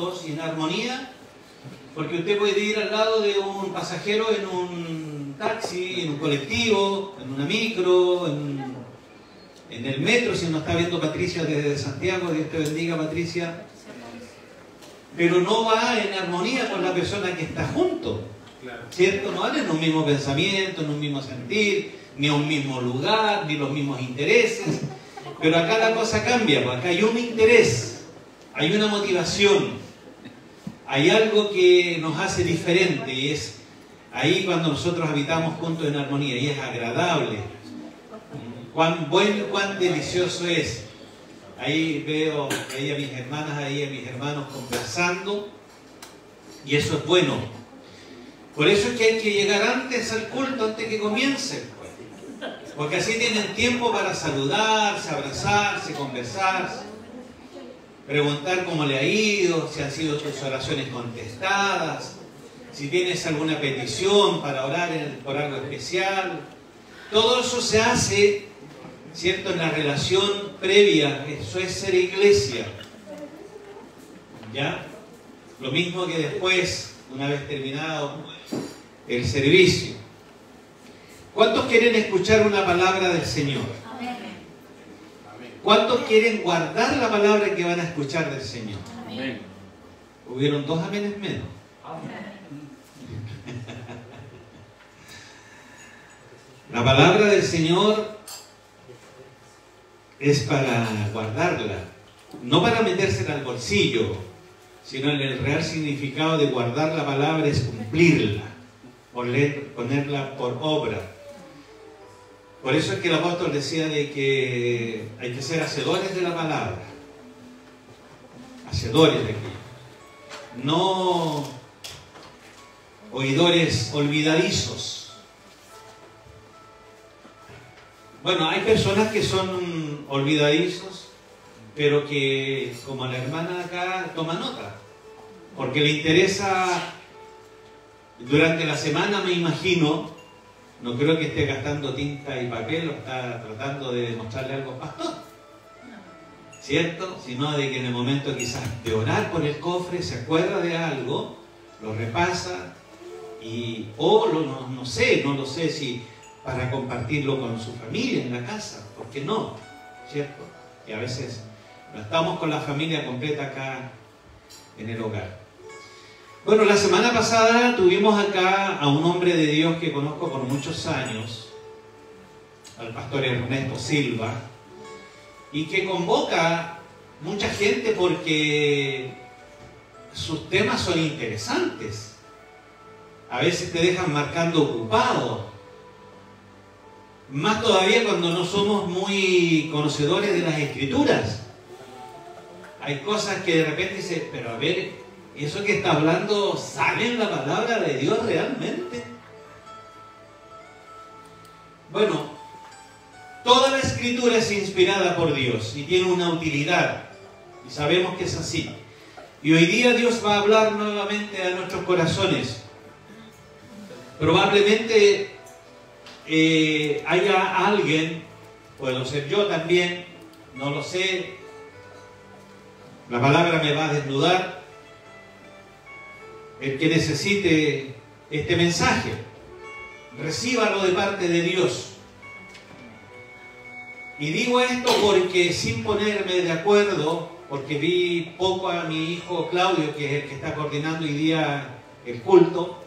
juntos y en armonía, porque usted puede ir al lado de un pasajero en un taxi, en un colectivo, en una micro, en el metro, si nos está viendo Patricia desde Santiago, Dios te bendiga, Patricia, pero no va en armonía con la persona que está junto, ¿cierto? No van en un mismo pensamiento, en un mismo sentir, ni a un mismo lugar, ni los mismos intereses, pero acá la cosa cambia, pues acá hay un interés, hay una motivación, hay algo que nos hace diferente, y es ahí cuando nosotros habitamos juntos en armonía, y es agradable. Cuán bueno, cuán delicioso es. Ahí veo ahí a mis hermanas, ahí a mis hermanos conversando, y eso es bueno. Por eso es que hay que llegar antes al culto, antes que comience, porque así tienen tiempo para saludarse, abrazarse, conversarse, preguntar cómo le ha ido, si han sido tus oraciones contestadas, si tienes alguna petición para orar por algo especial. Todo eso se hace, ¿cierto?, en la relación previa. Eso es ser iglesia, ¿ya? Lo mismo que después, una vez terminado el servicio. ¿Cuántos quieren escuchar una palabra del Señor? ¿Cuántos quieren guardar la palabra que van a escuchar del Señor? Amén. Hubieron 2 amenes menos. La palabra del Señor es para guardarla, no para metérsela al bolsillo, sino en el real significado de guardar la palabra es cumplirla, ponerla por obra. Por eso es que el apóstol decía de que hay que ser hacedores de la palabra, hacedores de aquello, no oidores olvidadizos. Bueno, hay personas que son olvidadizos, pero que, como la hermana acá, toma nota, porque le interesa durante la semana, me imagino. No creo que esté gastando tinta y papel o está tratando de demostrarle algo al pastor, ¿cierto? Sino de que en el momento quizás de orar por el cofre se acuerda de algo, lo repasa y no lo sé si para compartirlo con su familia en la casa, ¿por qué no? ¿Cierto? Y a veces no estamos con la familia completa acá en el hogar. Bueno, la semana pasada tuvimos acá a un hombre de Dios que conozco por muchos años, al pastor Ernesto Silva, y que convoca mucha gente porque sus temas son interesantes. A veces te dejan marcando ocupado, más todavía cuando no somos muy conocedores de las Escrituras. Hay cosas que de repente dices, pero a ver, ¿eso que está hablando sale en la palabra de Dios realmente? Bueno, toda la Escritura es inspirada por Dios y tiene una utilidad, y sabemos que es así. Y hoy día Dios va a hablar nuevamente a nuestros corazones. Probablemente haya alguien, puedo ser yo también, no lo sé, la palabra me va a desnudar, el que necesite este mensaje, recíbalo de parte de Dios. Y digo esto porque sin ponerme de acuerdo, porque vi poco a mi hijo Claudio, que es el que está coordinando hoy día el culto,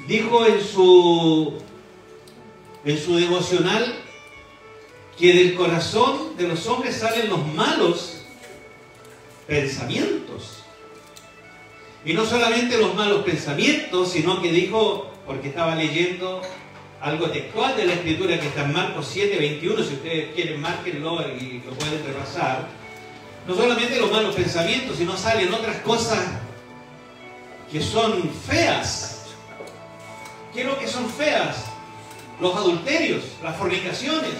dijo en su devocional que del corazón de los hombres salen los malos pensamientos. Y no solamente los malos pensamientos, sino que dijo, porque estaba leyendo algo textual de la Escritura que está en Marcos 7, 21, si ustedes quieren márquenlo y lo pueden repasar. No solamente los malos pensamientos, sino salen otras cosas que son feas. ¿Qué es lo que son feas? Los adulterios, las fornicaciones,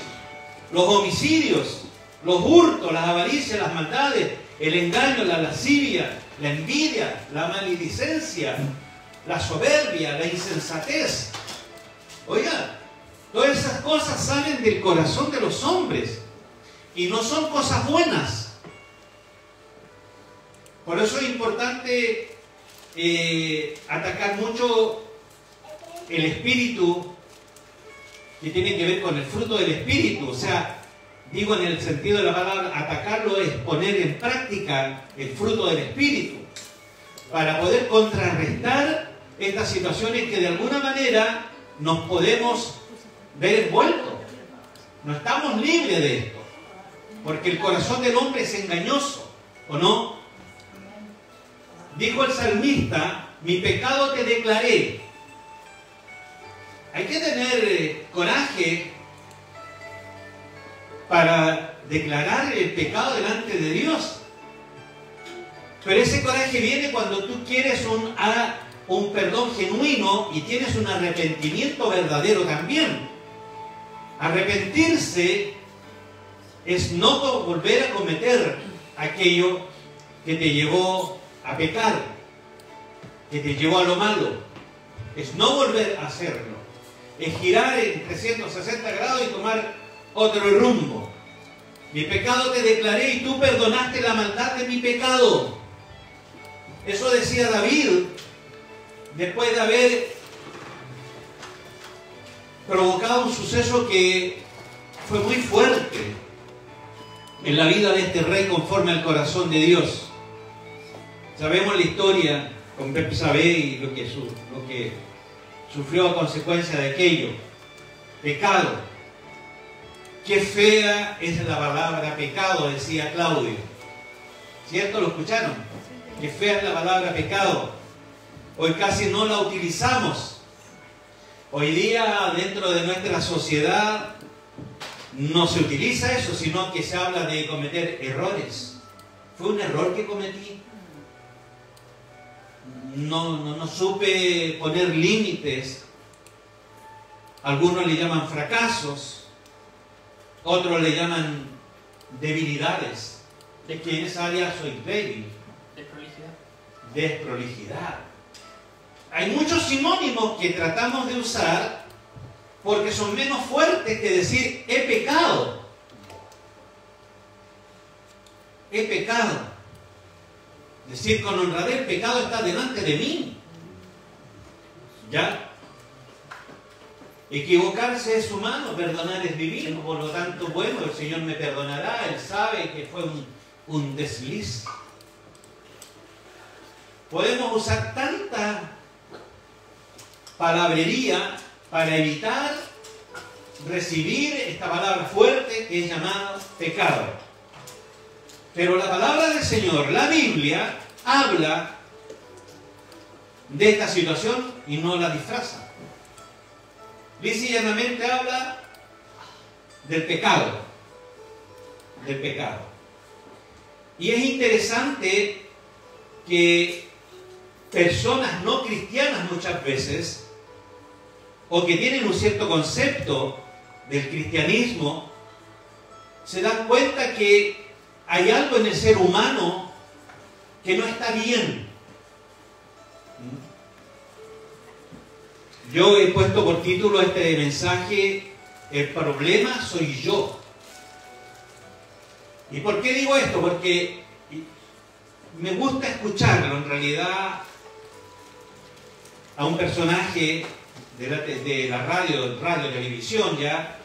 los homicidios, los hurtos, las avaricias, las maldades, el engaño, la lascivia, la envidia, la maledicencia, la soberbia, la insensatez. Oiga, todas esas cosas salen del corazón de los hombres y no son cosas buenas. Por eso es importante atacar mucho el espíritu, que tiene que ver con el fruto del espíritu. O sea, digo en el sentido de la palabra, atacarlo es poner en práctica el fruto del espíritu, para poder contrarrestar estas situaciones que de alguna manera nos podemos ver envueltos. No estamos libres de esto, porque el corazón del hombre es engañoso, ¿o no? Dijo el salmista, mi pecado te declaré. Hay que tener coraje para declarar el pecado delante de Dios. Pero ese coraje viene cuando tú quieres un perdón genuino y tienes un arrepentimiento verdadero también. Arrepentirse es no volver a cometer aquello que te llevó a pecar, que te llevó a lo malo. Es no volver a hacerlo. Es girar en 360 grados y tomar otro rumbo. Mi pecado te declaré y tú perdonaste la maldad de mi pecado. Eso decía David después de haber provocado un suceso que fue muy fuerte en la vida de este rey conforme al corazón de Dios. Sabemos la historia con Betsabé y lo que sufrió a consecuencia de aquello. Pecado. Qué fea es la palabra pecado, decía Claudio. ¿Cierto? ¿Lo escucharon? Qué fea es la palabra pecado. Hoy casi no la utilizamos. Hoy día dentro de nuestra sociedad no se utiliza eso, sino que se habla de cometer errores. Fue un error que cometí. No supe poner límites. Algunos le llaman fracasos, otros le llaman debilidades. Es que en esa área soy débil. Desprolijidad. Hay muchos sinónimos que tratamos de usar porque son menos fuertes que decir he pecado. He pecado. Decir con honradez, el pecado está delante de mí. ¿Ya? Equivocarse es humano, perdonar es divino. Por lo tanto, bueno, el Señor me perdonará. Él sabe que fue un desliz. Podemos usar tanta palabrería para evitar recibir esta palabra fuerte que es llamada pecado. Pero la palabra del Señor, la Biblia, habla de esta situación y no la disfraza. Lisa y llanamente habla del pecado. Del pecado. Y es interesante que personas no cristianas muchas veces, o que tienen un cierto concepto del cristianismo, se dan cuenta que hay algo en el ser humano que no está bien. Yo he puesto por título a este mensaje, el problema soy yo. ¿Y por qué digo esto? Porque me gusta escucharlo en realidad a un personaje de la radio, televisión ya.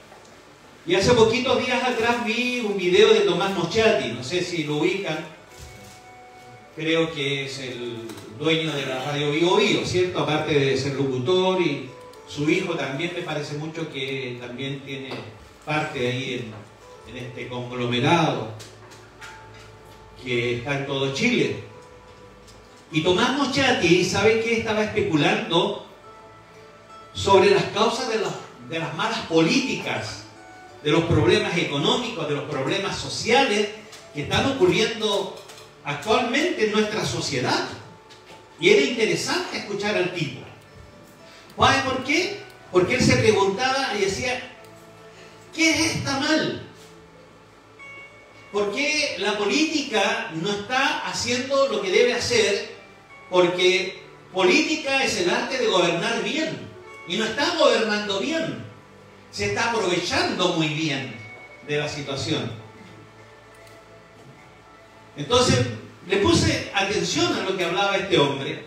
Y hace poquitos días atrás vi un video de Tomás Moschati, no sé si lo ubican, creo que es el dueño de la radio Bio Bio, ¿cierto? Aparte de ser locutor, y su hijo también me parece mucho que también tiene parte ahí en este conglomerado que está en todo Chile. Y Tomás Moschati, ¿sabe qué? Estaba especulando sobre las causas de las malas políticas, de los problemas económicos, de los problemas sociales que están ocurriendo actualmente en nuestra sociedad. Y era interesante escuchar al tipo. ¿Sabe por qué? Porque él se preguntaba y decía, ¿qué está mal? ¿Por qué la política no está haciendo lo que debe hacer? Porque política es el arte de gobernar bien. Y no está gobernando bien. Se está aprovechando muy bien de la situación. Entonces le puse atención a lo que hablaba este hombre,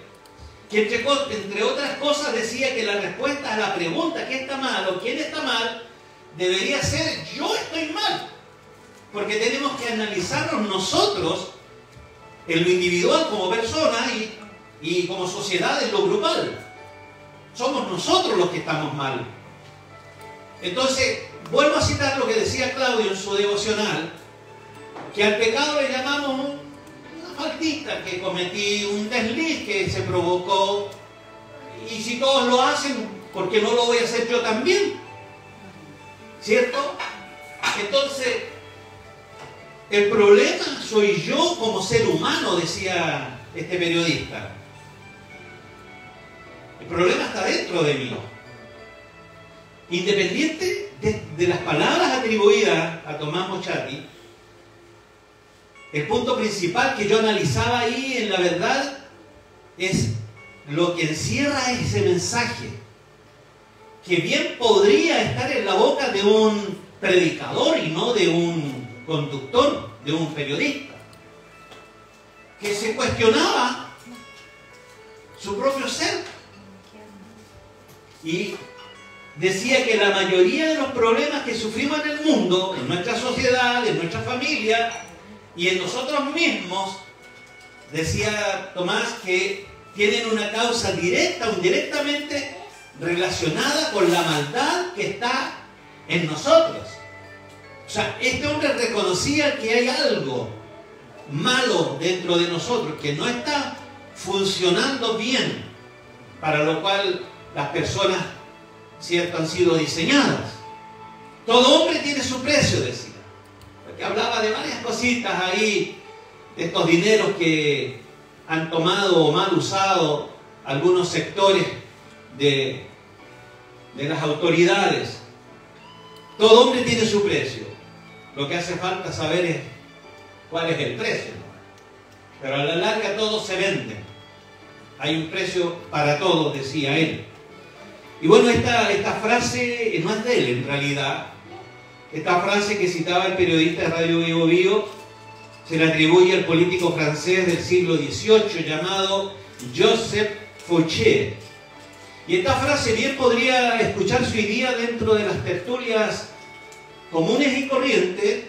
que entre otras cosas decía que la respuesta a la pregunta ¿qué está mal o quién está mal? Debería ser yo estoy mal, porque tenemos que analizarnos nosotros en lo individual como persona y como sociedad en lo grupal. Somos nosotros los que estamos mal. Entonces, vuelvo a citar lo que decía Claudio en su devocional, que al pecado le llamamos una faltita que cometí, un desliz que se provocó, y si todos lo hacen, ¿por qué no lo voy a hacer yo también? ¿Cierto? Entonces, el problema soy yo como ser humano, decía este periodista. El problema está dentro de mí. Independiente de las palabras atribuidas a Tomás Mochati, el punto principal que yo analizaba ahí en la verdad es lo que encierra ese mensaje, que bien podría estar en la boca de un predicador y no de un conductor, de un periodista, que se cuestionaba su propio ser y decía que la mayoría de los problemas que sufrimos en el mundo, en nuestra sociedad, en nuestra familia y en nosotros mismos, decía Tomás, que tienen una causa directa o indirectamente relacionada con la maldad que está en nosotros. O sea, este hombre reconocía que hay algo malo dentro de nosotros, que no está funcionando bien, para lo cual las personas, ¿cierto?, han sido diseñadas. Todo hombre tiene su precio, decía. Porque hablaba de varias cositas ahí, de estos dineros que han tomado o mal usado algunos sectores de las autoridades. Todo hombre tiene su precio. Lo que hace falta saber es cuál es el precio. Pero a la larga todos se venden. Hay un precio para todos, decía él. Y bueno, esta frase no es de él en realidad. Esta frase que citaba el periodista de Radio Vivo Vivo se le atribuye al político francés del siglo XVIII llamado Joseph Fouché. Y esta frase bien podría escucharse hoy día dentro de las tertulias comunes y corrientes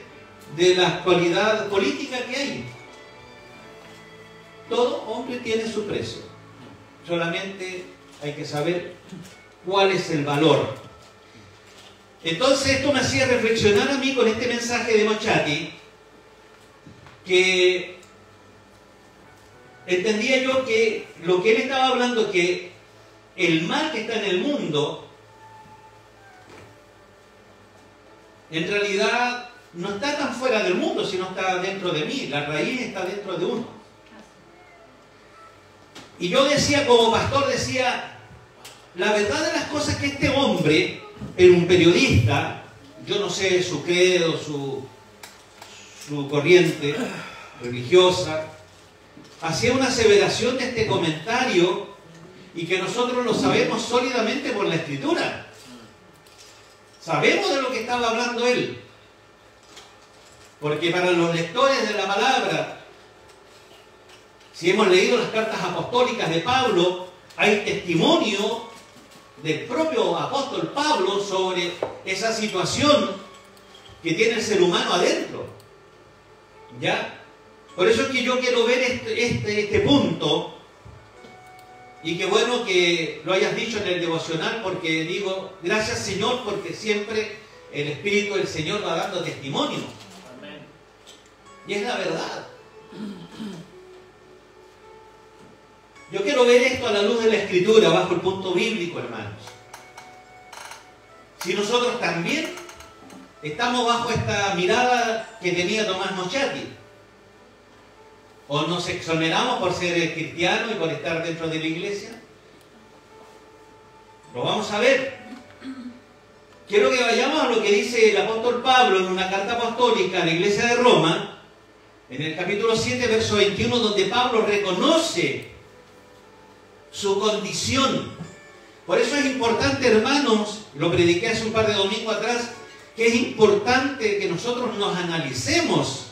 de la actualidad política que hay. Todo hombre tiene su precio. Solamente hay que saber cuál es el valor. Entonces esto me hacía reflexionar a mí con este mensaje de Mochati, que entendía yo que lo que él estaba hablando, que el mal que está en el mundo en realidad no está tan fuera del mundo, sino está dentro de mí. La raíz está dentro de uno. Y yo decía, como pastor, decía, la verdad de las cosas que este hombre era un periodista, yo no sé su credo, su corriente religiosa, hacía una aseveración de este comentario y que nosotros lo sabemos sólidamente por la Escritura. Sabemos de lo que estaba hablando él. Porque para los lectores de la palabra, si hemos leído las cartas apostólicas de Pablo, hay testimonio del propio apóstol Pablo sobre esa situación que tiene el ser humano adentro. ¿Ya? Por eso es que yo quiero ver este punto, y qué bueno que lo hayas dicho en el devocional, porque digo, gracias Señor, porque siempre el Espíritu del Señor va dando testimonio. Amén. Y es la verdad. Yo quiero ver esto a la luz de la Escritura, bajo el punto bíblico, hermanos. Si nosotros también estamos bajo esta mirada que tenía Tomás Mochati, o nos exoneramos por ser cristianos y por estar dentro de la iglesia, lo vamos a ver. Quiero que vayamos a lo que dice el apóstol Pablo en una carta apostólica a la iglesia de Roma, en el capítulo 7, verso 21, donde Pablo reconoce su condición. Por eso es importante, hermanos, lo prediqué hace un par de domingos atrás, que es importante que nosotros nos analicemos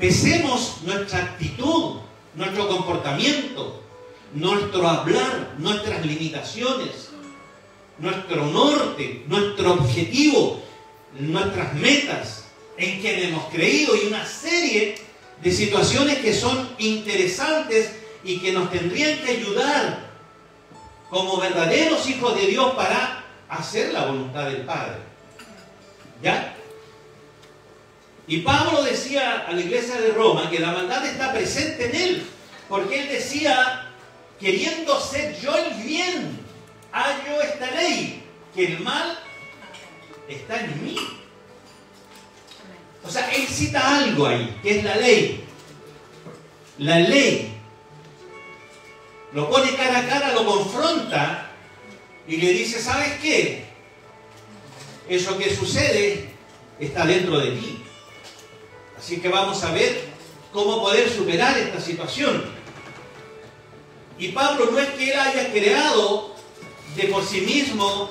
pesemos nuestra actitud, nuestro comportamiento, nuestro hablar, nuestras limitaciones, nuestro norte, nuestro objetivo, nuestras metas, en quien hemos creído, y una serie de situaciones que son interesantes y que nos tendrían que ayudar como verdaderos hijos de Dios para hacer la voluntad del Padre. ¿Ya? Y Pablo decía a la iglesia de Roma que la maldad está presente en él, porque él decía, queriendo hacer yo el bien, hallo esta ley, que el mal está en mí. O sea, él cita algo ahí, que es la ley. La ley. Lo pone cara a cara, lo confronta y le dice, ¿sabes qué? Eso que sucede está dentro de ti. Así que vamos a ver cómo poder superar esta situación. Y Pablo no es que él haya creado de por sí mismo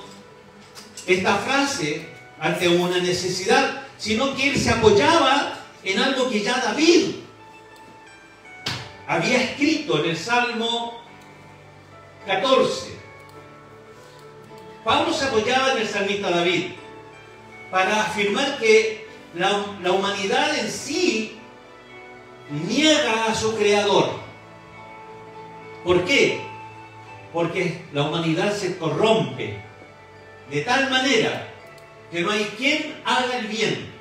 esta frase ante una necesidad, sino que él se apoyaba en algo que ya David había escrito en el Salmo 14. Pablo se apoyaba en el salmista David para afirmar que la humanidad en sí niega a su creador. ¿Por qué? Porque la humanidad se corrompe de tal manera que no hay quien haga el bien.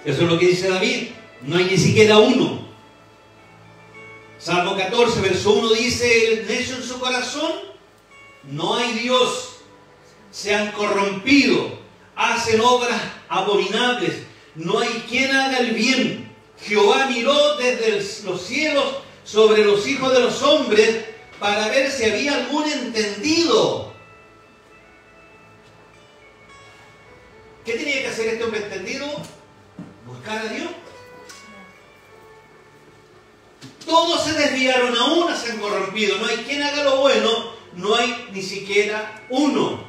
Eso es lo que dice David. No hay ni siquiera uno. Salmo 14, verso 1 dice, el necio en su corazón, no hay Dios. Se han corrompido, hacen obras abominables. No hay quien haga el bien. Jehová miró desde los cielos sobre los hijos de los hombres para ver si había algún entendido. ¿Qué tenía que hacer este hombre entendido? Buscar a Dios. Todos se desviaron, a una se han corrompido. No hay quien haga lo bueno, no hay ni siquiera uno.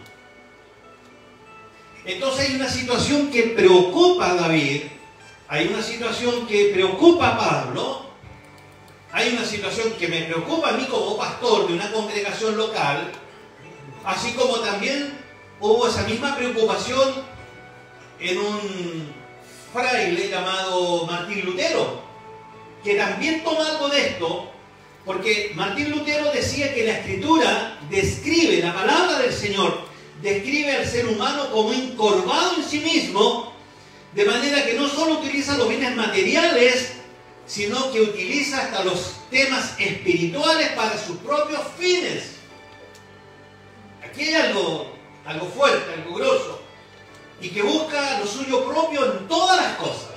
Entonces hay una situación que preocupa a David, hay una situación que preocupa a Pablo, hay una situación que me preocupa a mí como pastor de una congregación local, así como también hubo esa misma preocupación en un fraile llamado Martín Lutero, que también toma algo de esto, porque Martín Lutero decía que la Escritura describe, la palabra del Señor, describe al ser humano como encorvado en sí mismo, de manera que no solo utiliza los bienes materiales, sino que utiliza hasta los temas espirituales para sus propios fines. Aquí hay algo fuerte, algo grosso, y que busca lo suyo propio en todas las cosas.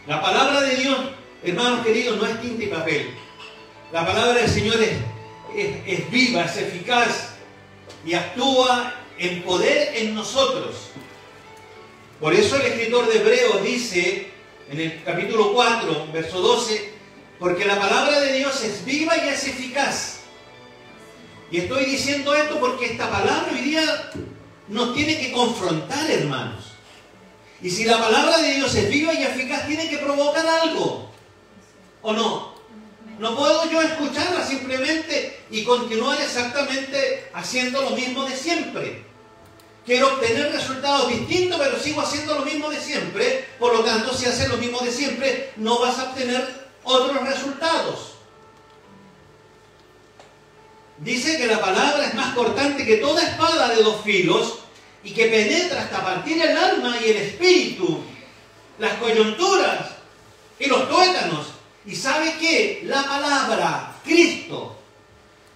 La palabra de Dios, hermanos queridos, no es tinta y papel. La palabra del Señor es viva, es eficaz y actúa en poder en nosotros. Por eso el escritor de Hebreos dice en el capítulo 4, verso 12, porque la palabra de Dios es viva y es eficaz. Y estoy diciendo esto porque esta palabra hoy día nos tiene que confrontar, hermanos. Y si la palabra de Dios es viva y eficaz, tiene que provocar algo, ¿o no? No puedo yo escucharla simplemente y continuar exactamente haciendo lo mismo de siempre. Quiero obtener resultados distintos, pero sigo haciendo lo mismo de siempre. Por lo tanto, si haces lo mismo de siempre, no vas a obtener otros resultados. Dice que la palabra es más cortante que toda espada de dos filos y que penetra hasta partir el alma y el espíritu, las coyunturas y los tuétanos. ¿Y sabe qué? La palabra, Cristo,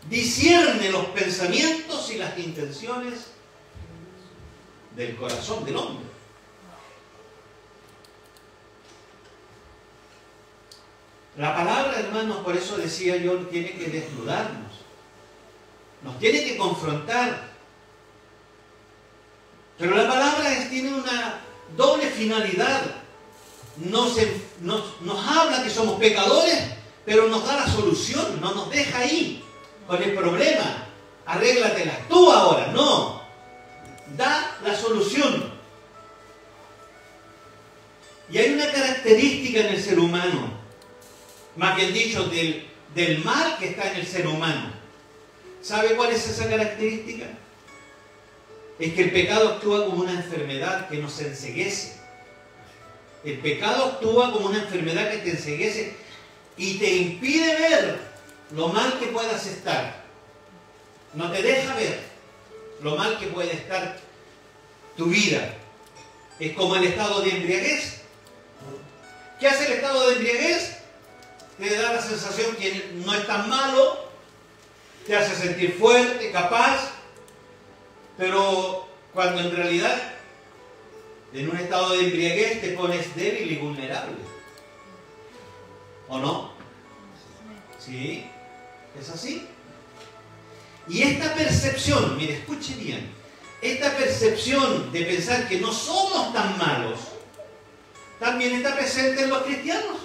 discierne los pensamientos y las intenciones del corazón del hombre. La palabra, hermanos, por eso decía yo, tiene que desnudarnos, nos tiene que confrontar. Pero la palabra tiene una doble finalidad. Nos habla que somos pecadores, pero nos da la solución, no nos deja ahí con el problema. arréglatelas tú ahora. No, da la solución. Y hay una característica en el ser humano, más bien dicho, del mal que está en el ser humano. ¿Sabe cuál es esa característica? Es que el pecado actúa como una enfermedad que nos enceguece. El pecado actúa como una enfermedad que te enceguece y te impide ver lo mal que puedas estar. No te deja ver lo mal que puede estar tu vida. Es como el estado de embriaguez. ¿Qué hace el estado de embriaguez? Te da la sensación que no es tan malo, te hace sentir fuerte, capaz, pero cuando en realidad en un estado de embriaguez te pones débil y vulnerable. ¿O no? ¿Sí? ¿Es así? Y esta percepción, mire, escuche bien, esta percepción de pensar que no somos tan malos, también está presente en los cristianos.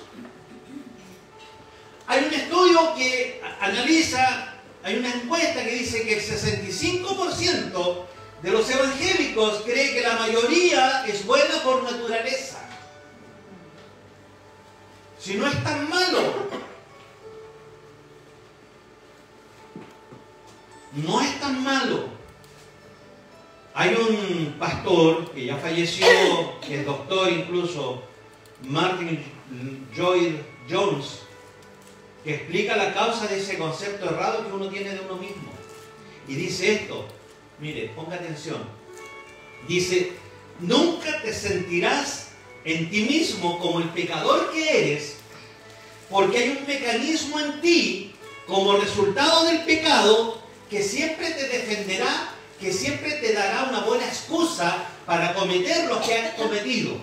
Hay un estudio que analiza, hay una encuesta que dice que el 65% de los evangélicos cree que la mayoría es buena por naturaleza. Si no es tan malo, no es tan malo. Hay un pastor que ya falleció, que es doctor incluso, Martin Lloyd Jones, que explica la causa de ese concepto errado que uno tiene de uno mismo. Y dice esto, mire, ponga atención. Dice, nunca te sentirás en ti mismo como el pecador que eres, porque hay un mecanismo en ti, como resultado del pecado, que siempre te defenderá, que siempre te dará una buena excusa para cometer lo que has cometido.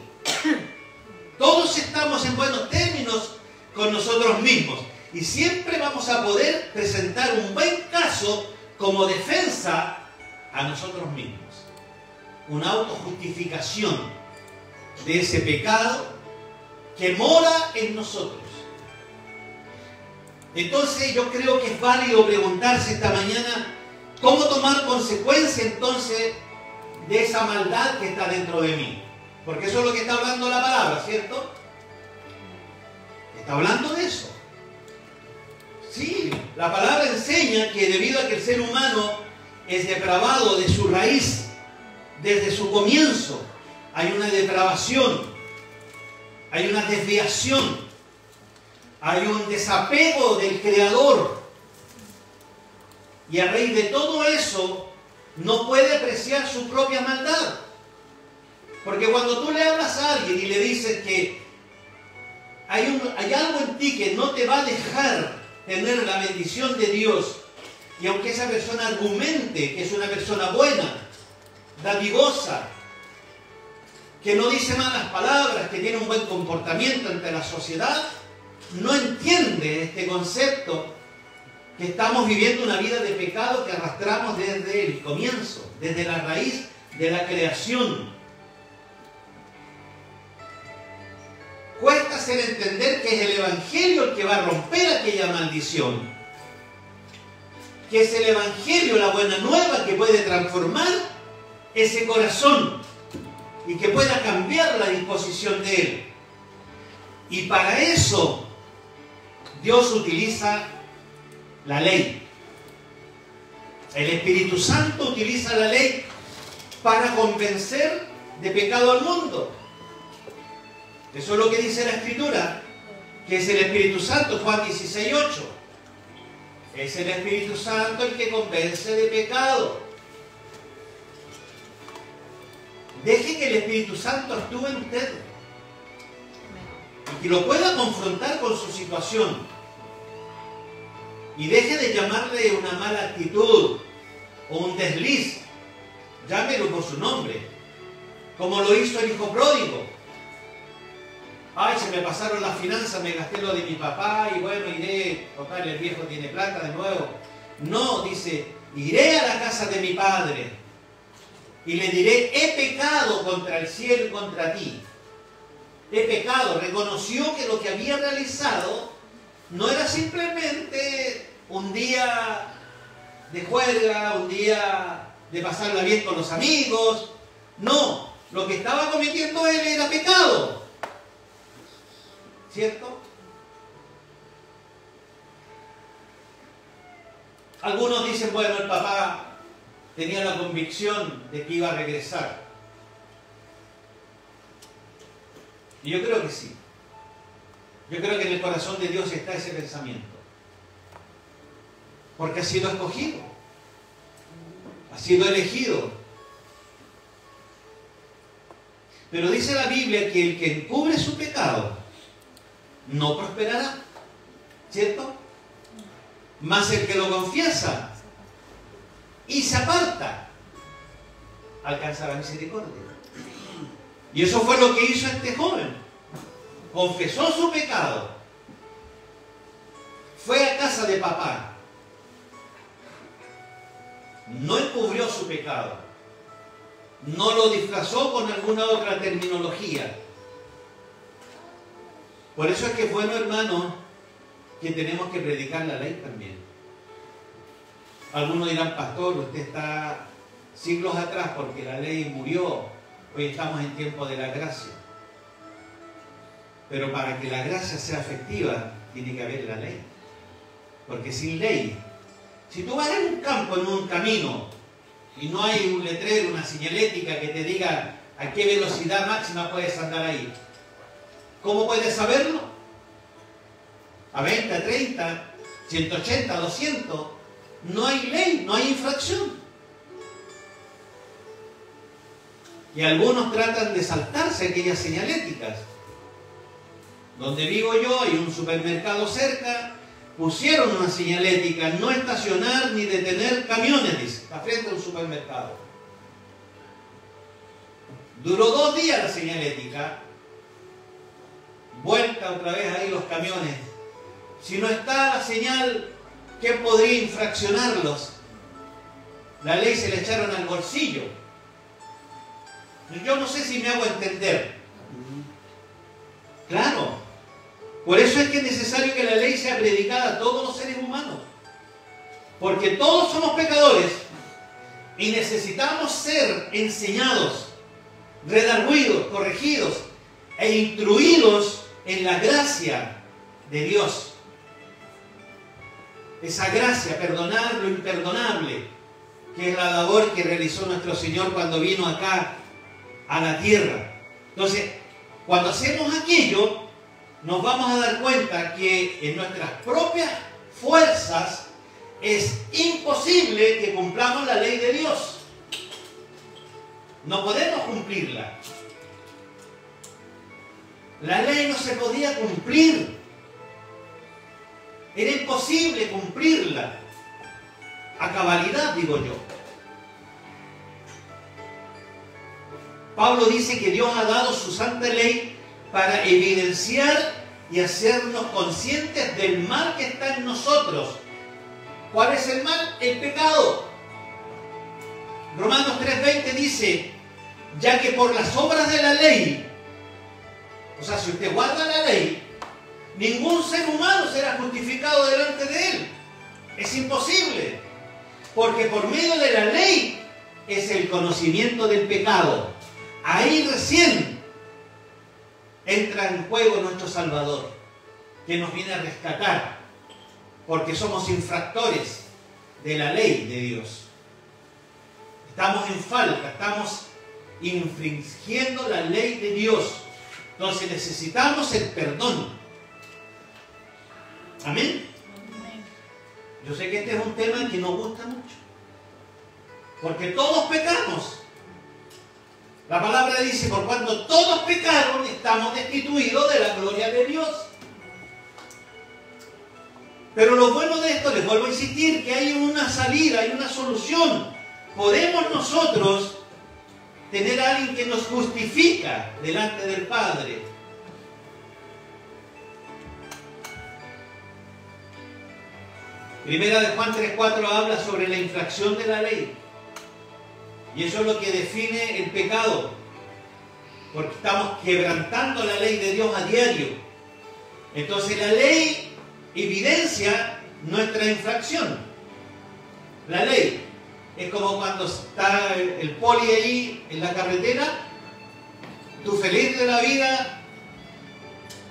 Todos estamos en buenos términos con nosotros mismos y siempre vamos a poder presentar un buen caso como defensa a nosotros mismos. Una autojustificación de ese pecado que mora en nosotros. Entonces yo creo que es válido preguntarse esta mañana cómo tomar consecuencia entonces de esa maldad que está dentro de mí. Porque eso es lo que está hablando la palabra, ¿cierto? Está hablando de eso. Sí, la palabra enseña que debido a que el ser humano es depravado de su raíz, desde su comienzo, hay una depravación, hay una desviación, hay un desapego del Creador. Y a raíz de todo eso, no puede apreciar su propia maldad. Porque cuando tú le hablas a alguien y le dices que hay algo en ti que no te va a dejar tener la bendición de Dios, y aunque esa persona argumente que es una persona buena, dadivosa, que no dice malas palabras, que tiene un buen comportamiento ante la sociedad, no entiende este concepto que estamos viviendo una vida de pecado que arrastramos desde el comienzo, desde la raíz de la creación. Cuesta hacer entender que es el Evangelio el que va a romper aquella maldición. Que es el Evangelio, la buena nueva, que puede transformar ese corazón y que pueda cambiar la disposición de él. Y para eso Dios utiliza la ley. El Espíritu Santo utiliza la ley para convencer de pecado al mundo. Eso es lo que dice la Escritura, que es el Espíritu Santo, Juan 16:8. Es el Espíritu Santo el que convence de pecado. Deje que el Espíritu Santo actúe en usted y que lo pueda confrontar con su situación. Y deje de llamarle una mala actitud o un desliz. Llámelo por su nombre, como lo hizo el hijo pródigo. Ay, se me pasaron las finanzas, me gasté lo de mi papá y bueno, iré, total, el viejo tiene plata de nuevo. No, dice, iré a la casa de mi padre y le diré, he pecado contra el cielo y contra ti. He pecado. Reconoció que lo que había realizado no era simplemente un día de juerga, un día de pasarla bien con los amigos. No, lo que estaba cometiendo él era pecado. ¿Cierto? Algunos dicen, bueno, el papá tenía la convicción de que iba a regresar. Y yo creo que sí. Yo creo que en el corazón de Dios está ese pensamiento. Porque ha sido escogido. Ha sido elegido. Pero dice la Biblia que el que encubre su pecado no prosperará. ¿Cierto? Mas el que lo confiesa y se aparta alcanzará misericordia. Y eso fue lo que hizo este joven. Confesó su pecado. Fue a casa de papá. No encubrió su pecado. No lo disfrazó con alguna otra terminología. Por eso es que es bueno, hermano, que tenemos que predicar la ley también. Algunos dirán, pastor, usted está siglos atrás porque la ley murió. Hoy estamos en tiempo de la gracia. Pero para que la gracia sea efectiva, tiene que haber la ley. Porque sin ley, si tú vas en un campo, en un camino, y no hay un letrero, una señalética que te diga a qué velocidad máxima puedes andar ahí, ¿cómo puedes saberlo? A 20, a 30, 180, 200. No hay ley, no hay infracción. Y algunos tratan de saltarse aquellas señaléticas. Donde vivo yo hay un supermercado cerca, pusieron una señalética, no estacionar ni detener camiones, dice, está frente a un supermercado. Duró 2 días la señalética, vuelta otra vez ahí los camiones. Si no está la señal, ¿quién podría infraccionarlos? La ley se le echaron al bolsillo. Yo no sé si me hago entender. Claro. Por eso es que es necesario que la ley sea predicada a todos los seres humanos. Porque todos somos pecadores y necesitamos ser enseñados, redarguidos, corregidos e instruidos en la gracia de Dios. Esa gracia, perdonar lo imperdonable, que es la labor que realizó nuestro Señor cuando vino acá a la tierra. Entonces, cuando hacemos aquello, nos vamos a dar cuenta que en nuestras propias fuerzas es imposible que cumplamos la ley de Dios. No podemos cumplirla. La ley no se podía cumplir. Era imposible cumplirla a cabalidad, digo yo. Pablo dice que Dios ha dado su santa ley para evidenciar y hacernos conscientes del mal que está en nosotros. ¿Cuál es el mal? El pecado. Romanos 3:20 dice, ya que por las obras de la ley, o sea, si usted guarda la ley, ningún ser humano será justificado delante de él. Es imposible. Porque por medio de la ley es el conocimiento del pecado. Ahí recién entra en juego nuestro Salvador, que nos viene a rescatar, porque somos infractores de la ley de Dios. Estamos en falta, estamos infringiendo la ley de Dios. Entonces necesitamos el perdón. Amén. Yo sé que este es un tema que nos gusta mucho, porque todos pecamos. La palabra dice, por cuanto todos pecaron, estamos destituidos de la gloria de Dios. Pero lo bueno de esto, les vuelvo a insistir, que hay una salida, hay una solución. Podemos nosotros tener a alguien que nos justifica delante del Padre. Primera de Juan 3:4 habla sobre la infracción de la ley. Y eso es lo que define el pecado. Porque estamos quebrantando la ley de Dios a diario. Entonces la ley evidencia nuestra infracción. la ley. Es como cuando está el poli ahí en la carretera, tú feliz de la vida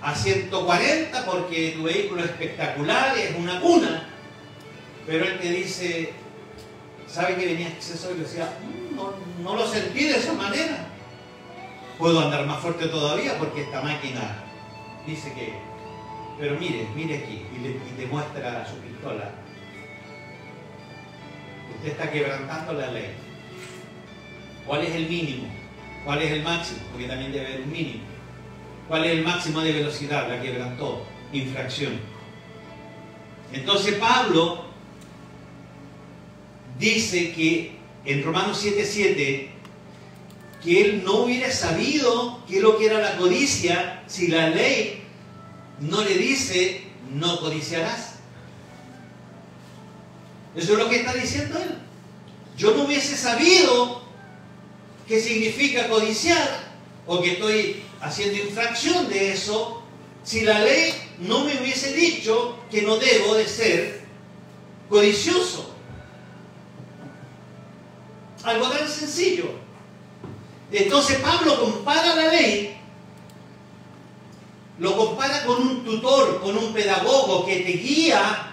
a 140 porque tu vehículo es espectacular, es una cuna, pero él te dice, ¿sabe que venía exceso? Y le decía, no lo sentí de esa manera. Puedo andar más fuerte todavía porque esta máquina dice que... Pero mire aquí, y te muestra su pistola. Usted está quebrantando la ley. ¿Cuál es el mínimo? ¿Cuál es el máximo? Porque también debe haber un mínimo. ¿Cuál es el máximo de velocidad? La quebrantó. Infracción. Entonces Pablo dice que en Romanos 7:7 que él no hubiera sabido qué es lo que era la codicia si la ley no le dice no codiciarás. Eso es lo que está diciendo él. Yo no hubiese sabido qué significa codiciar o que estoy haciendo infracción de eso si la ley no me hubiese dicho que no debo de ser codicioso. Algo tan sencillo. Entonces Pablo compara la ley, lo compara con un tutor, con un pedagogo que te guía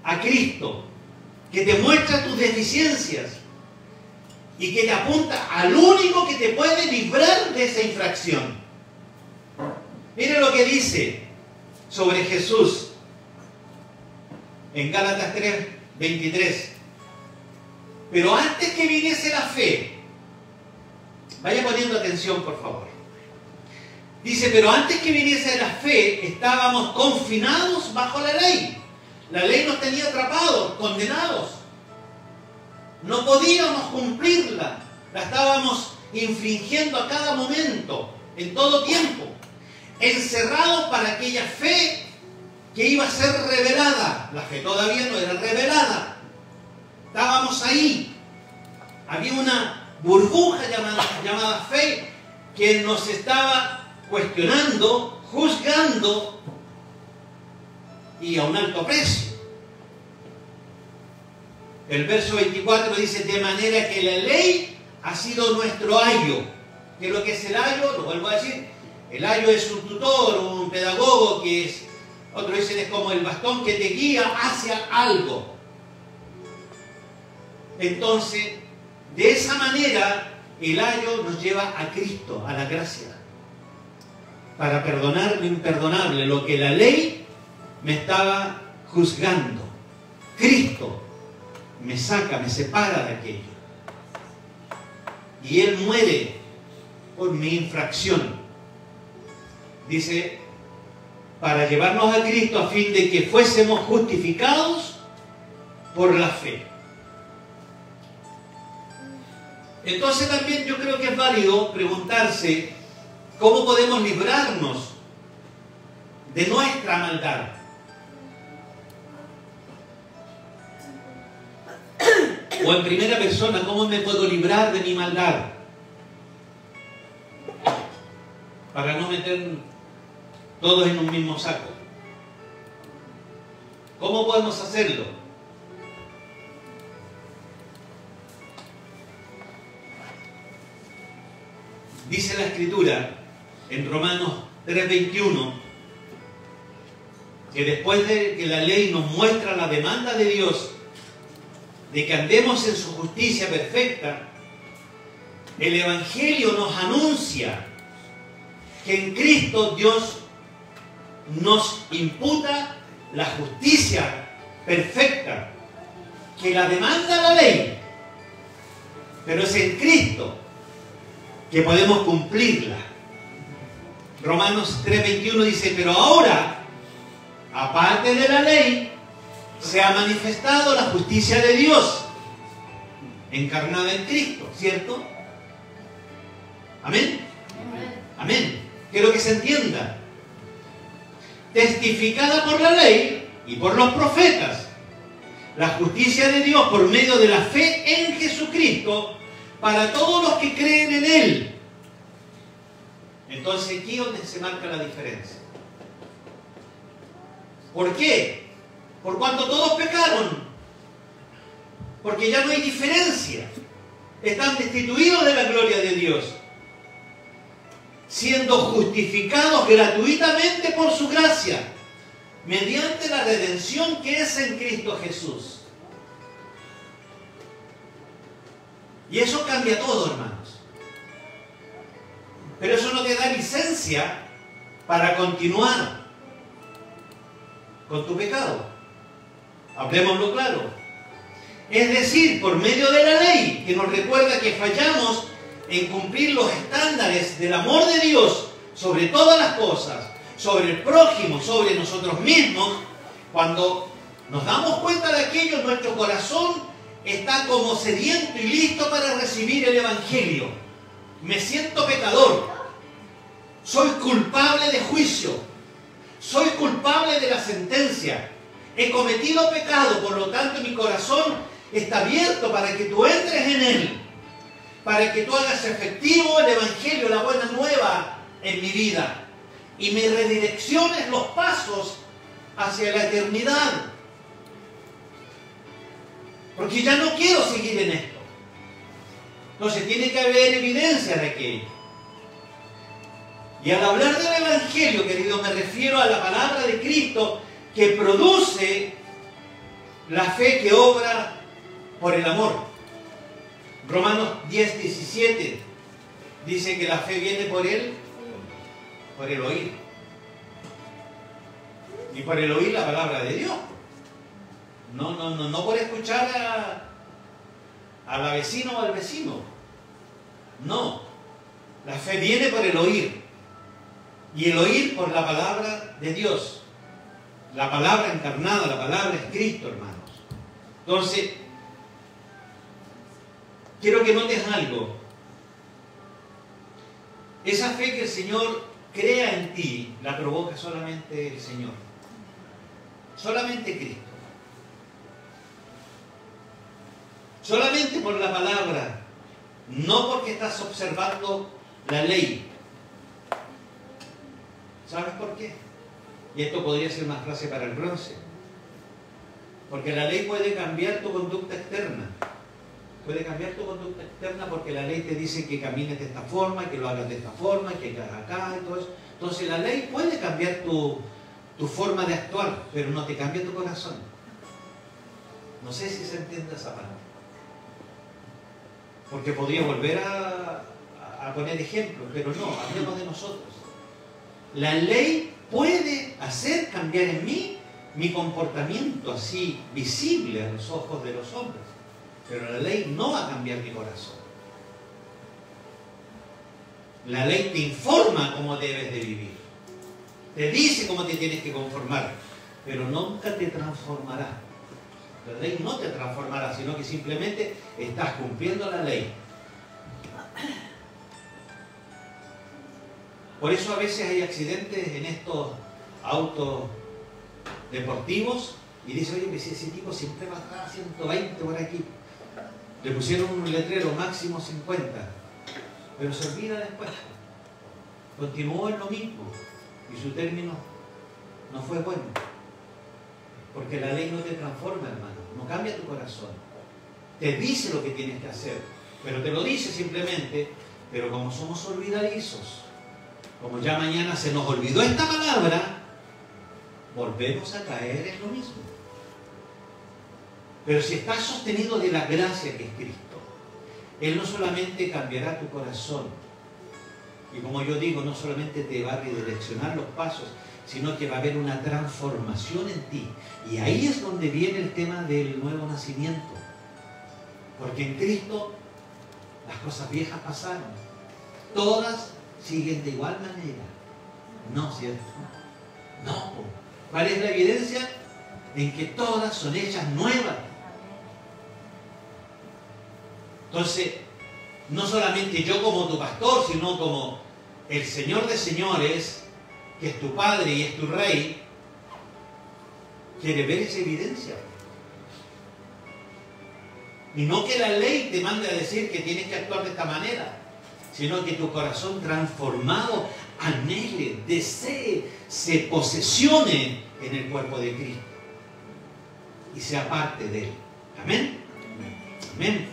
a Cristo, que te muestra tus deficiencias y que te apunta al único que te puede librar de esa infracción. Mire lo que dice sobre Jesús en Gálatas 3:23. Pero antes que viniese la fe, vaya poniendo atención por favor. Dice, pero antes que viniese la fe, estábamos confinados bajo la ley. La ley nos tenía atrapados, condenados. No podíamos cumplirla. La estábamos infringiendo a cada momento, en todo tiempo. Encerrados para aquella fe que iba a ser revelada. La fe todavía no era revelada. Estábamos ahí. Había una burbuja llamada fe que nos estaba cuestionando, juzgando y a un alto precio. El verso 24 dice, de manera que la ley ha sido nuestro ayo. ¿Qué es lo que es el ayo? Lo vuelvo a decir. El ayo es un tutor, un pedagogo que es, otros dicen es como el bastón que te guía hacia algo. Entonces, de esa manera, el ayo nos lleva a Cristo, a la gracia, para perdonar lo imperdonable, lo que la ley me estaba juzgando. Cristo me saca, me separa de aquello. Y Él muere por mi infracción. Dice, para llevarnos a Cristo a fin de que fuésemos justificados por la fe. Entonces también yo creo que es válido preguntarse cómo podemos librarnos de nuestra maldad. O en primera persona, ¿cómo me puedo librar de mi maldad? Para no meter todos en un mismo saco. ¿Cómo podemos hacerlo? Dice la Escritura en Romanos 3:21 que después de que la ley nos muestra la demanda de Dios de que andemos en su justicia perfecta, el Evangelio nos anuncia que en Cristo Dios nos imputa la justicia perfecta que la demanda la ley, pero es en Cristo que podemos cumplirla. Romanos 3:21 dice, pero ahora, aparte de la ley, se ha manifestado la justicia de Dios, encarnada en Cristo, ¿cierto? ¿Amén? Amén. Quiero que se entienda. Testificada por la ley y por los profetas, la justicia de Dios por medio de la fe en Jesucristo, para todos los que creen en Él. Entonces aquí es donde se marca la diferencia. ¿Por qué? Por cuanto todos pecaron Porque ya no hay diferencia. Están destituidos de la gloria de Dios, siendo justificados gratuitamente por su gracia, mediante la redención que es en Cristo Jesús. Y eso cambia todo, hermanos. Pero eso no te da licencia para continuar con tu pecado. Hablemoslo claro. Es decir, por medio de la ley, que nos recuerda que fallamos en cumplir los estándares del amor de Dios sobre todas las cosas, sobre el prójimo, sobre nosotros mismos, cuando nos damos cuenta de aquello, nuestro corazón está como sediento y listo para recibir el Evangelio. Me siento pecador, soy culpable de juicio, soy culpable de la sentencia, he cometido pecado, por lo tanto mi corazón está abierto para que tú entres en él, para que tú hagas efectivo el Evangelio, la buena nueva en mi vida, y me redirecciones los pasos hacia la eternidad. Porque ya no quiero seguir en esto. Entonces tiene que haber evidencia de aquello. Y al hablar del Evangelio, querido, me refiero a la palabra de Cristo que produce la fe que obra por el amor. Romanos 10:17 dice que la fe viene por el oír. Y por el oír la palabra de Dios. No por escuchar a la vecina o al vecino. No. La fe viene por el oír. Y el oír por la palabra de Dios. La palabra encarnada, la palabra es Cristo, hermanos. Entonces, quiero que notes algo. Esa fe que el Señor crea en ti, la provoca solamente el Señor. Solamente Cristo. Solamente por la palabra, no porque estás observando la ley. ¿Sabes por qué? Y esto podría ser una frase para el bronce. Porque la ley puede cambiar tu conducta externa. Puede cambiar tu conducta externa porque la ley te dice que camines de esta forma, que lo hagas de esta forma, que hagas acá y todo eso. Entonces la ley puede cambiar tu forma de actuar, pero no te cambia tu corazón. No sé si se entiende esa parte. Porque podría volver a poner ejemplos, pero no, hablemos de nosotros. La ley puede hacer cambiar en mí mi comportamiento así visible a los ojos de los hombres, pero la ley no va a cambiar mi corazón. La ley te informa cómo debes de vivir, te dice cómo te tienes que conformar, pero nunca te transformará. La ley no te transformará, sino que simplemente estás cumpliendo la ley. Por eso a veces hay accidentes en estos autos deportivos y dice, oye, si ese tipo siempre va a 120 por aquí. Le pusieron un letrero máximo 50, pero se olvida después. Continuó en lo mismo y su término no fue bueno. Porque la ley no te transforma, hermano, no cambia tu corazón. Te dice lo que tienes que hacer, pero te lo dice simplemente, pero como somos olvidadizos, como ya mañana se nos olvidó esta palabra, volvemos a caer en lo mismo. Pero si estás sostenido de la gracia que es Cristo, Él no solamente cambiará tu corazón, y como yo digo, no solamente te va a redireccionar los pasos, sino que va a haber una transformación en ti. Y ahí es donde viene el tema del nuevo nacimiento. Porque en Cristo las cosas viejas pasaron. Todas siguen de igual manera. No, ¿cierto? No. ¿Cuál es la evidencia? En que todas son hechas nuevas. Entonces, no solamente yo como tu pastor, sino como el Señor de señores, que es tu Padre y es tu Rey, quiere ver esa evidencia. Y no que la ley te mande a decir que tienes que actuar de esta manera, sino que tu corazón transformado anhele, desee, se posesione en el cuerpo de Cristo y sea parte de Él. Amén. Amén.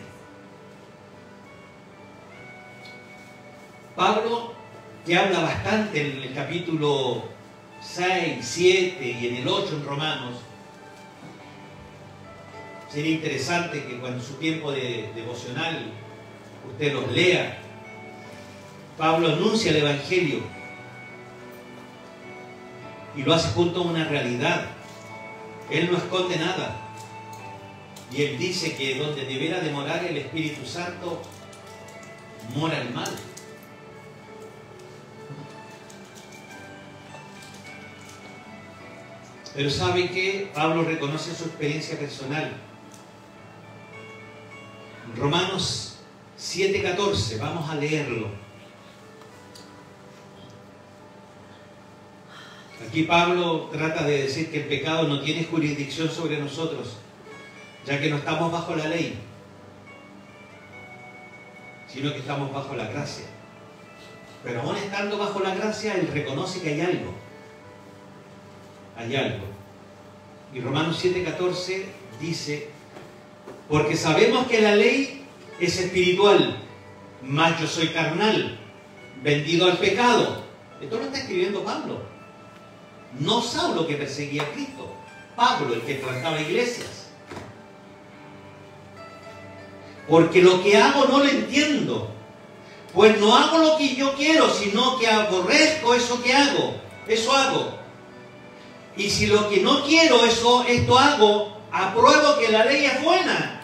Pablo, que habla bastante en el capítulo 6, 7 y en el 8 en Romanos, sería interesante que cuando en su tiempo de devocional usted los lea. Pablo anuncia el Evangelio y lo hace junto a una realidad. Él no esconde nada. Y él dice que donde debiera de morar el Espíritu Santo, mora el mal. Pero ¿sabe qué? Pablo reconoce su experiencia personal. Romanos 7:14, vamos a leerlo. Aquí Pablo trata de decir que el pecado no tiene jurisdicción sobre nosotros, ya que no estamos bajo la ley, sino que estamos bajo la gracia. Pero aún estando bajo la gracia, él reconoce que hay algo. Hay algo. Y Romanos 7:14 dice: porque sabemos que la ley es espiritual, mas yo soy carnal, vendido al pecado. Esto lo está escribiendo Pablo. No Saulo, que perseguía a Cristo. Pablo, el que plantaba iglesias. Porque lo que hago no lo entiendo, pues no hago lo que yo quiero, sino que aborrezco eso que hago. Eso hago. Y si lo que no quiero, esto hago, apruebo que la ley es buena.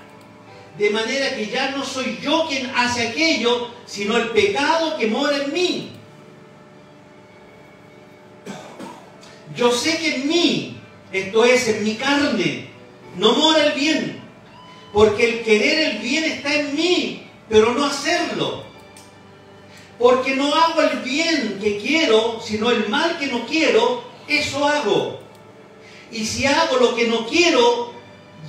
De manera que ya no soy yo quien hace aquello, sino el pecado que mora en mí. Yo sé que en mí, esto es, en mi carne, no mora el bien. Porque el querer el bien está en mí, pero no hacerlo. Porque no hago el bien que quiero, sino el mal que no quiero, eso hago. Y si hago lo que no quiero,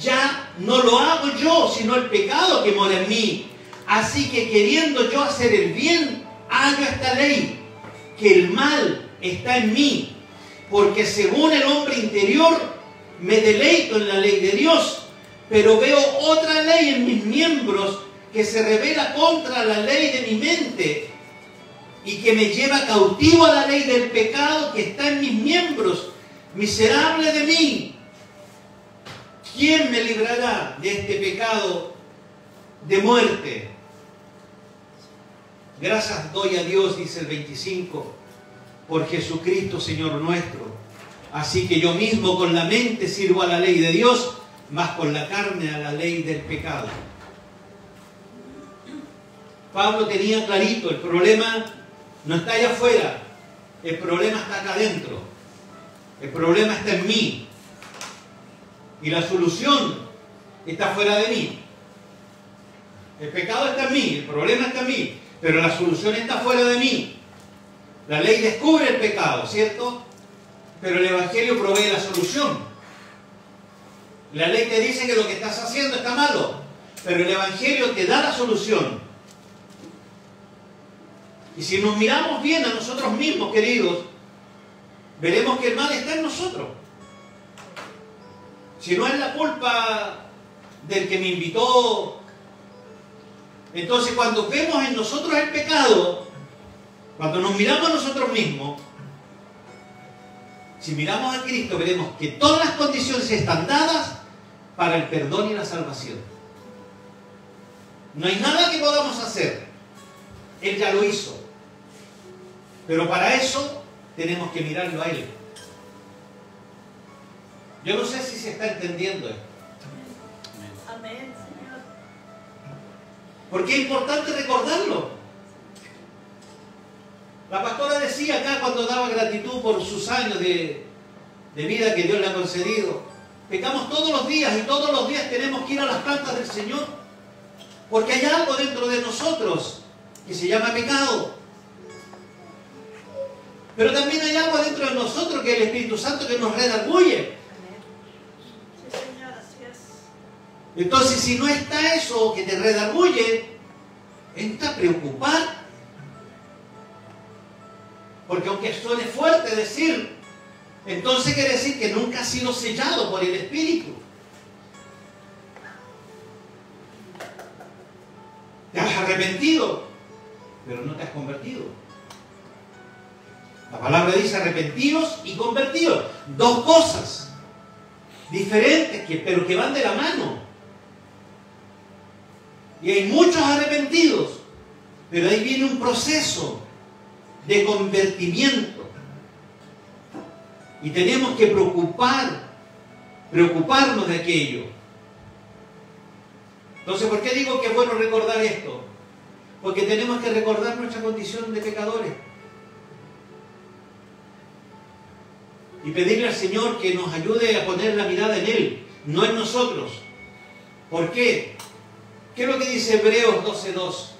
ya no lo hago yo, sino el pecado que mora en mí. Así que queriendo yo hacer el bien, hago esta ley, que el mal está en mí. Porque según el hombre interior, me deleito en la ley de Dios, pero veo otra ley en mis miembros que se revela contra la ley de mi mente y que me lleva cautivo a la ley del pecado que está en mis miembros. Miserable de mí, ¿quién me librará de este pecado de muerte? Gracias doy a Dios, dice el 25, por Jesucristo Señor nuestro. Así que yo mismo con la mente sirvo a la ley de Dios, mas con la carne a la ley del pecado. Pablo tenía clarito, el problema no está allá afuera, el problema está acá adentro. El problema está en mí. Y la solución está fuera de mí. El pecado está en mí, el problema está en mí, pero la solución está fuera de mí. La ley descubre el pecado, ¿cierto? Pero el Evangelio provee la solución. La ley te dice que lo que estás haciendo está malo, pero el Evangelio te da la solución. Y si nos miramos bien a nosotros mismos, queridos, veremos que el mal está en nosotros. Si no es la culpa del que me invitó, entonces cuando vemos en nosotros el pecado, cuando nos miramos a nosotros mismos, si miramos a Cristo, veremos que todas las condiciones están dadas para el perdón y la salvación. No hay nada que podamos hacer. Él ya lo hizo. Pero para eso tenemos que mirarlo a Él. Yo no sé si se está entendiendo esto. Amén, Señor. Porque es importante recordarlo. La pastora decía acá cuando daba gratitud por sus años de vida que Dios le ha concedido. Pecamos todos los días y todos los días tenemos que ir a las plantas del Señor. Porque hay algo dentro de nosotros que se llama pecado. Pero también hay algo dentro de nosotros que es el Espíritu Santo que nos redarguye. Sí, Señor, así es. Entonces, si no está eso que te redarguye, entra a preocupar. Porque aunque suene fuerte decir, entonces quiere decir que nunca has sido sellado por el Espíritu. arrepentido, pero no te has convertido. La palabra dice arrepentidos y convertidos. Dos cosas diferentes, pero que van de la mano. Y hay muchos arrepentidos, pero ahí viene un proceso de convertimiento. Y tenemos que preocuparnos de aquello. Entonces, ¿por qué digo que es bueno recordar esto? Porque tenemos que recordar nuestra condición de pecadores. Y pedirle al Señor que nos ayude a poner la mirada en Él, no en nosotros. ¿Por qué? ¿Qué es lo que dice Hebreos 12:2?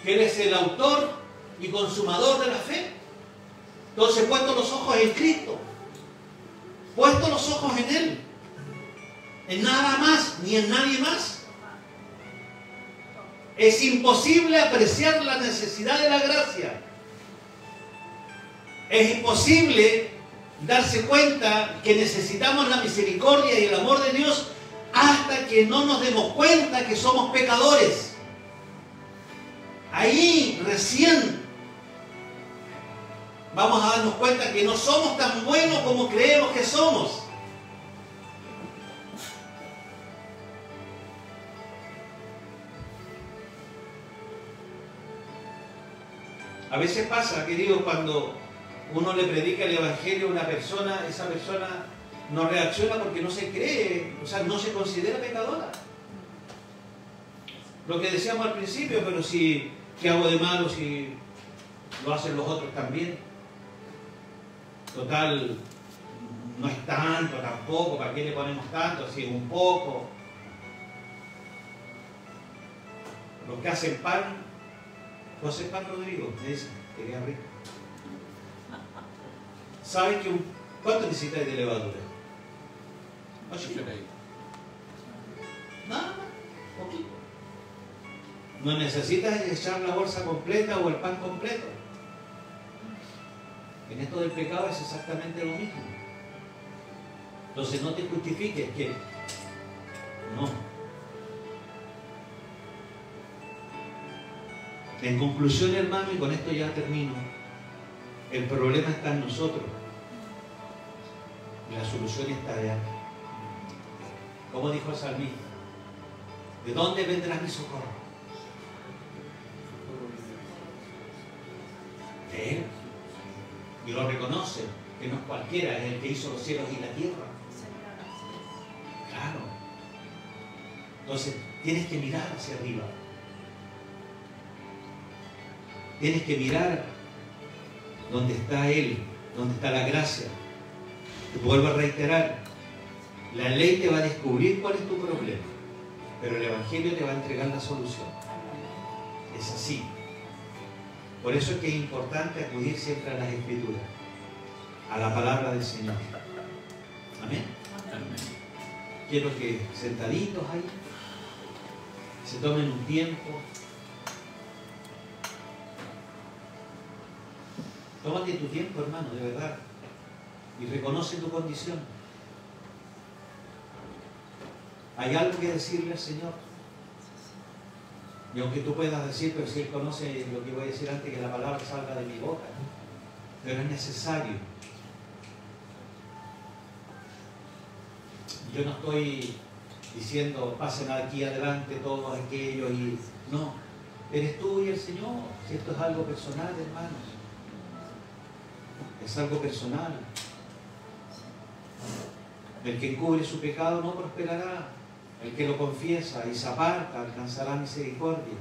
Que Él es el autor y consumador de la fe. Entonces, puesto los ojos en Cristo, puesto los ojos en Él, en nada más, ni en nadie más. Es imposible apreciar la necesidad de la gracia. Es imposible darse cuenta que necesitamos la misericordia y el amor de Dios hasta que no nos demos cuenta que somos pecadores. Ahí recién vamos a darnos cuenta que no somos tan buenos como creemos que somos. A veces pasa, queridos, cuando uno le predica el Evangelio a una persona, esa persona no reacciona porque no se cree, o sea, no se considera pecadora. Lo que decíamos al principio, pero si, ¿qué hago de malo si lo hacen los otros también? Total, no es tanto tampoco, ¿para qué le ponemos tanto? Si es un poco. Los que hacen pan, ¿tú haces pan, Rodrigo? Me dice, te queda rico. ¿Sabes que cuánto necesitáis de levadura? Nada, poquito. No necesitas echar la bolsa completa o el pan completo. En esto del pecado es exactamente lo mismo. Entonces no te justifiques que no. En conclusión, hermano, y con esto ya termino, el problema está en nosotros y la solución está allá. Como dijo el salmista, ¿de dónde vendrá mi socorro? De Él. Y lo reconoce, que no es cualquiera, es el que hizo los cielos y la tierra. Claro. Entonces, tienes que mirar hacia arriba. Tienes que mirar donde está Él, donde está la gracia. Te vuelvo a reiterar, la ley te va a descubrir cuál es tu problema, pero el Evangelio te va a entregar la solución. Es así. Por eso es que es importante acudir siempre a las Escrituras, a la palabra del Señor. Amén. Quiero que sentaditos ahí se tomen un tiempo. Tómate tu tiempo, hermano, de verdad, y reconoce tu condición. ¿Hay algo que decirle al Señor? Y aunque tú puedas decir, pero si Él conoce lo que voy a decir antes que la palabra salga de mi boca, pero es necesario. Yo no estoy diciendo, pasen aquí adelante todos aquellos y... No, eres tú y el Señor. Si esto es algo personal, hermanos. Es algo personal. El que encubre su pecado no prosperará. El que lo confiesa y se aparta alcanzará misericordia.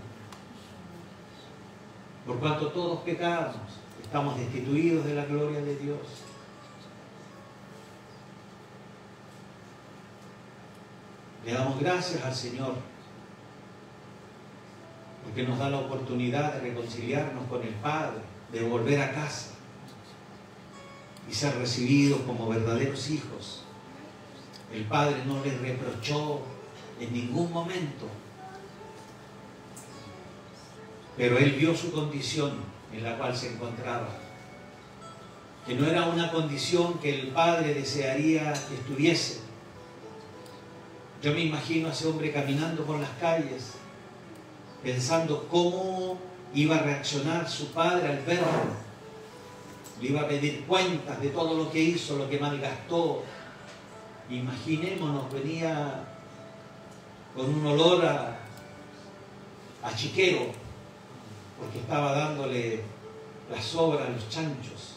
Por cuanto todos pecamos, estamos destituidos de la gloria de Dios. Le damos gracias al Señor porque nos da la oportunidad de reconciliarnos con el Padre, de volver a casa y ser recibidos como verdaderos hijos. El Padre no les reprochó en ningún momento, pero Él vio su condición en la cual se encontraba, que no era una condición que el Padre desearía que estuviese. Yo me imagino a ese hombre caminando por las calles pensando cómo iba a reaccionar su padre al verlo. Le iba a pedir cuentas de todo lo que hizo, lo que malgastó. Imaginémonos, venía con un olor a chiquero, porque estaba dándole la sobra a los chanchos.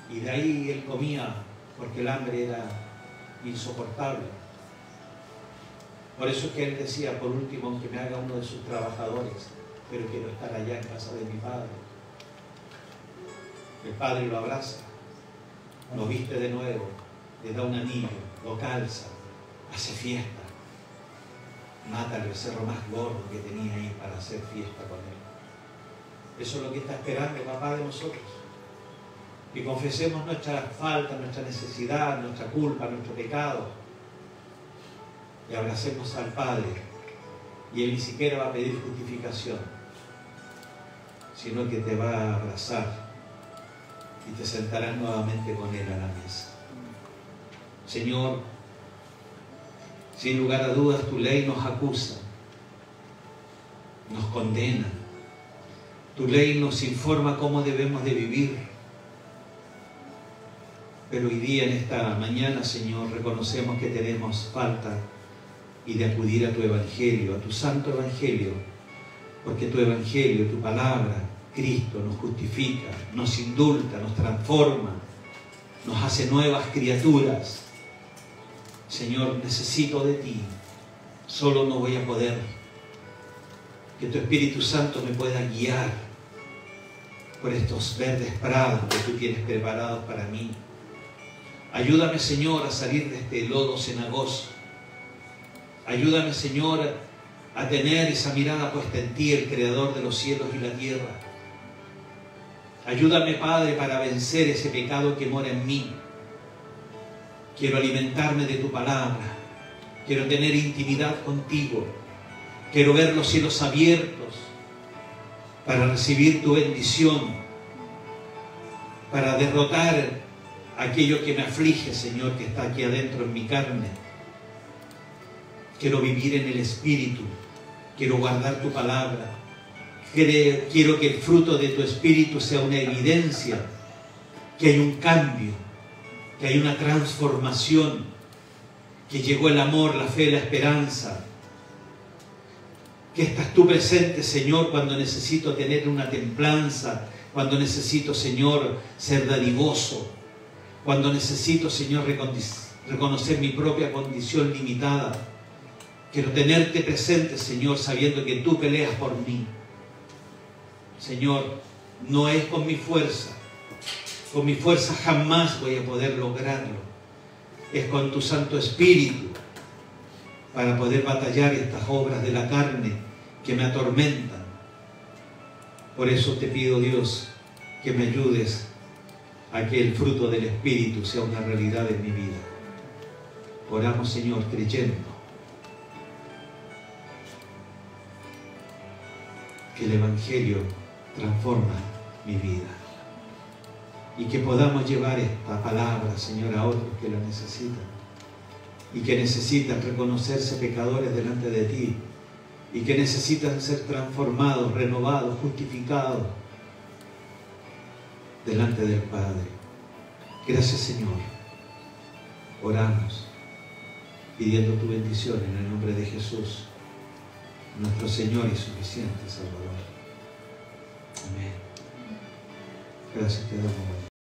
Y de ahí él comía, porque el hambre era insoportable. Por eso es que él decía, por último, aunque me haga uno de sus trabajadores, pero quiero estar allá en casa de mi padre. El padre lo abraza, lo viste de nuevo, le da un anillo, lo calza, hace fiesta. Mata al becerro más gordo que tenía ahí para hacer fiesta con él. Eso es lo que está esperando papá de nosotros. Que confesemos nuestra falta, nuestra necesidad, nuestra culpa, nuestro pecado. Y abracemos al Padre. Y Él ni siquiera va a pedir justificación, sino que te va a abrazar y te sentarás nuevamente con Él a la mesa. Señor, sin lugar a dudas tu ley nos acusa, nos condena. Tu ley nos informa cómo debemos de vivir. Pero hoy día, en esta mañana, Señor, reconocemos que tenemos falta y de acudir a tu Evangelio, a tu Santo Evangelio, porque tu Evangelio, tu palabra, Cristo, nos justifica, nos indulta, nos transforma, nos hace nuevas criaturas. Señor, necesito de ti, solo no voy a poder. Que tu Espíritu Santo me pueda guiar por estos verdes prados que tú tienes preparados para mí. Ayúdame, Señor, a salir de este lodo cenagoso. Ayúdame, Señor, a tener esa mirada puesta en ti, el Creador de los cielos y la tierra. Ayúdame, Padre, para vencer ese pecado que mora en mí. Quiero alimentarme de tu palabra. Quiero tener intimidad contigo. Quiero ver los cielos abiertos para recibir tu bendición, para derrotar aquello que me aflige, Señor, que está aquí adentro en mi carne. Quiero vivir en el Espíritu. Quiero guardar tu palabra. Quiero que el fruto de tu Espíritu sea una evidencia que hay un cambio, que hay una transformación, que llegó el amor, la fe, la esperanza. Que estás tú presente, Señor, cuando necesito tener una templanza, cuando necesito, Señor, ser dadivoso, cuando necesito, Señor, reconocer mi propia condición limitada. Quiero tenerte presente, Señor, sabiendo que tú peleas por mí. Señor, no es con mi fuerza. Con mi fuerza jamás voy a poder lograrlo. Es con tu Santo Espíritu para poder batallar estas obras de la carne que me atormentan. Por eso te pido, Dios, que me ayudes a que el fruto del Espíritu sea una realidad en mi vida. Oramos, Señor, creyendo que el Evangelio transforma mi vida y que podamos llevar esta palabra, Señor, a otros que la necesitan y que necesitan reconocerse pecadores delante de ti y que necesitan ser transformados, renovados, justificados delante del Padre. Gracias, Señor. Oramos pidiendo tu bendición en el nombre de Jesús, nuestro Señor y suficiente Salvador. Amén. Gracias te damos.